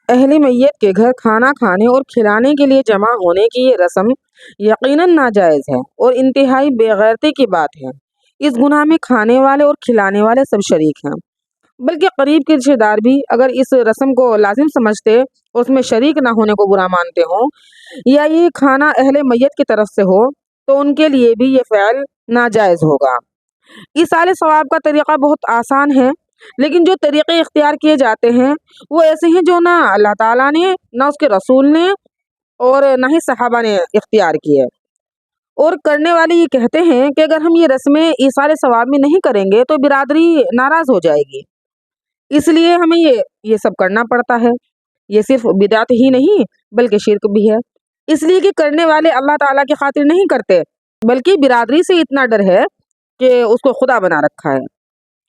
اہل میت کے گھر کھانا کھانے اور کھلانے کے لیے جمع ہونے کی یہ رسم یقیناً ناجائز ہے اور انتہائی بے غیرتی کی بات ہے۔ اس گناہ میں کھانے والے اور کھلانے والے سب شریک ہیں، بلکہ قریب کے رشتے دار بھی اگر اس رسم کو لازم سمجھتے، اس میں شریک نہ ہونے کو برا مانتے ہوں، یا یہ کھانا اہل میت کی طرف سے ہو، تو ان کے لیے بھی یہ فعل ناجائز ہوگا۔ ایصال ثواب کا طریقہ بہت آسان ہے، لیکن جو طریقے اختیار کیے جاتے ہیں وہ ایسے ہیں جو نہ اللہ تعالیٰ نے، نہ اس کے رسول نے، اور نہ ہی صحابہ نے اختیار کیے۔ اور کرنے والے یہ کہتے ہیں کہ اگر ہم یہ رسمیں ایصال ثواب میں نہیں کریں گے تو برادری ناراض ہو جائے گی، اس لیے ہمیں یہ سب کرنا پڑتا ہے۔ یہ صرف بدعت ہی نہیں بلکہ شرک بھی ہے، اس لیے کہ کرنے والے اللہ تعالیٰ کی خاطر نہیں کرتے، بلکہ برادری سے اتنا ڈر ہے کہ اس کو خدا بنا رکھا ہے۔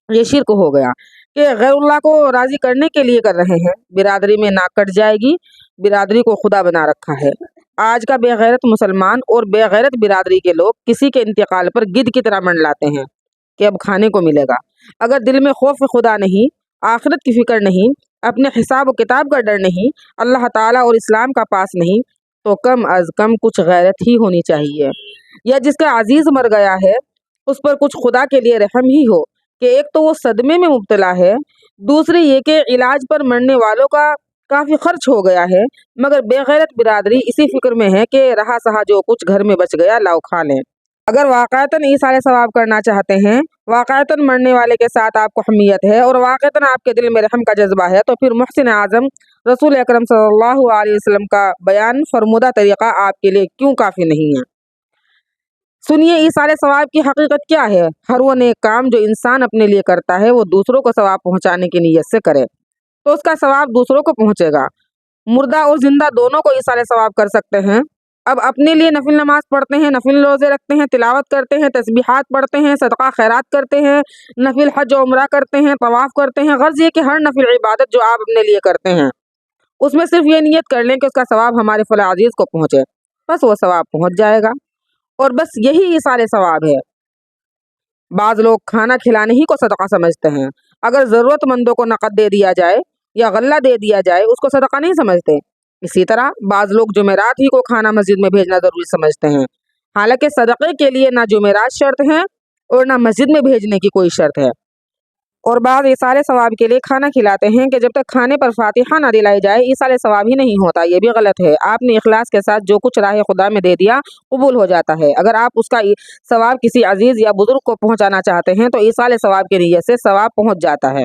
یہ شرک ہو گیا کہ غیر اللہ کو راضی کرنے کے لیے کر رہے ہیں، برادری میں ناک کٹ جائے گی، برادری کو خدا بنا رکھا ہے۔ آج کا بے غیرت مسلمان اور بے غیرت برادری کے لوگ کسی کے انتقال پر گدھ کی طرح منڈلاتے ہیں کہ اب کھانے کو ملے گا۔ اگر دل میں خوف خدا نہیں، آخرت کی فکر نہیں، اپنے حساب و کتاب کا ڈر نہیں، اللہ تعالیٰ اور اسلام کا پاس نہیں، تو کم از کم کچھ غیرت ہی ہونی چاہیے۔ یا جس کا عزیز مر گیا ہے اس پر کچھ خدا کے لیے رحم ہی ہو کہ ایک تو وہ صدمے میں مبتلا ہے، دوسری یہ کہ علاج پر مرنے والوں کا کافی خرچ ہو گیا ہے، مگر بے غیرت برادری اسی فکر میں ہے کہ رہا سہا جو کچھ گھر میں بچ گیا لاؤ کھا لیں۔ اگر واقعتاً ایصال ثواب کرنا چاہتے ہیں، واقعتاً مرنے والے کے ساتھ آپ کو حمیت ہے اور واقعتاً آپ کے دل میں رحم کا جذبہ ہے، تو پھر محسن اعظم رسول اکرم صلی اللہ علیہ وسلم کا بیان فرمودہ طریقہ آپ کے لیے کیوں کافی نہیں ہے۔ سنیے ایصال ثواب کی حقیقت کیا ہے۔ ہر وہ نیک کام جو انسان اپنے لیے کرتا ہے وہ دوسروں کو ثواب پہنچانے کی نیت سے کرے تو اس کا ثواب دوسروں کو پہنچے گا۔ مردہ اور زندہ دونوں کو ایصال ثواب کر سکتے ہیں۔ اب اپنے لیے نفل نماز پڑھتے ہیں، نفل روزے رکھتے ہیں، تلاوت کرتے ہیں، تسبیحات پڑھتے ہیں، صدقہ خیرات کرتے ہیں، نفل حج و عمرہ کرتے ہیں، طواف کرتے ہیں، غرض یہ کہ ہر نفل عبادت جو آپ اپنے لیے کرتے ہیں اس میں صرف یہ نیت کر لیں کہ اس کا ثواب ہمارے فلاں عزیز کو پہنچے، بس وہ ثواب پہنچ جائے گا، اور بس یہی ایصال ثواب ہے۔ بعض لوگ کھانا کھلانے ہی کو صدقہ سمجھتے ہیں، اگر ضرورت مندوں کو نقد دے دیا جائے یا غلہ دے دیا جائے اس کو صدقہ نہیں سمجھتے۔ اسی طرح بعض لوگ جمعرات ہی کو کھانا مسجد میں بھیجنا ضروری سمجھتے ہیں، حالانکہ صدقے کے لیے نہ جمعرات شرط ہیں اور نہ مسجد میں بھیجنے کی کوئی شرط ہے۔ اور بعض ایصال ثواب کے لیے کھانا کھلاتے ہیں کہ جب تک کھانے پر فاتحہ نہ دلائی جائے ایصال ثواب ہی نہیں ہوتا، یہ بھی غلط ہے۔ آپ نے اخلاص کے ساتھ جو کچھ راہ خدا میں دے دیا قبول ہو جاتا ہے۔ اگر آپ اس کا ثواب کسی عزیز یا بزرگ کو پہنچانا چاہتے ہیں تو ایصال ثواب کی نیت سے ثواب پہنچ جاتا ہے۔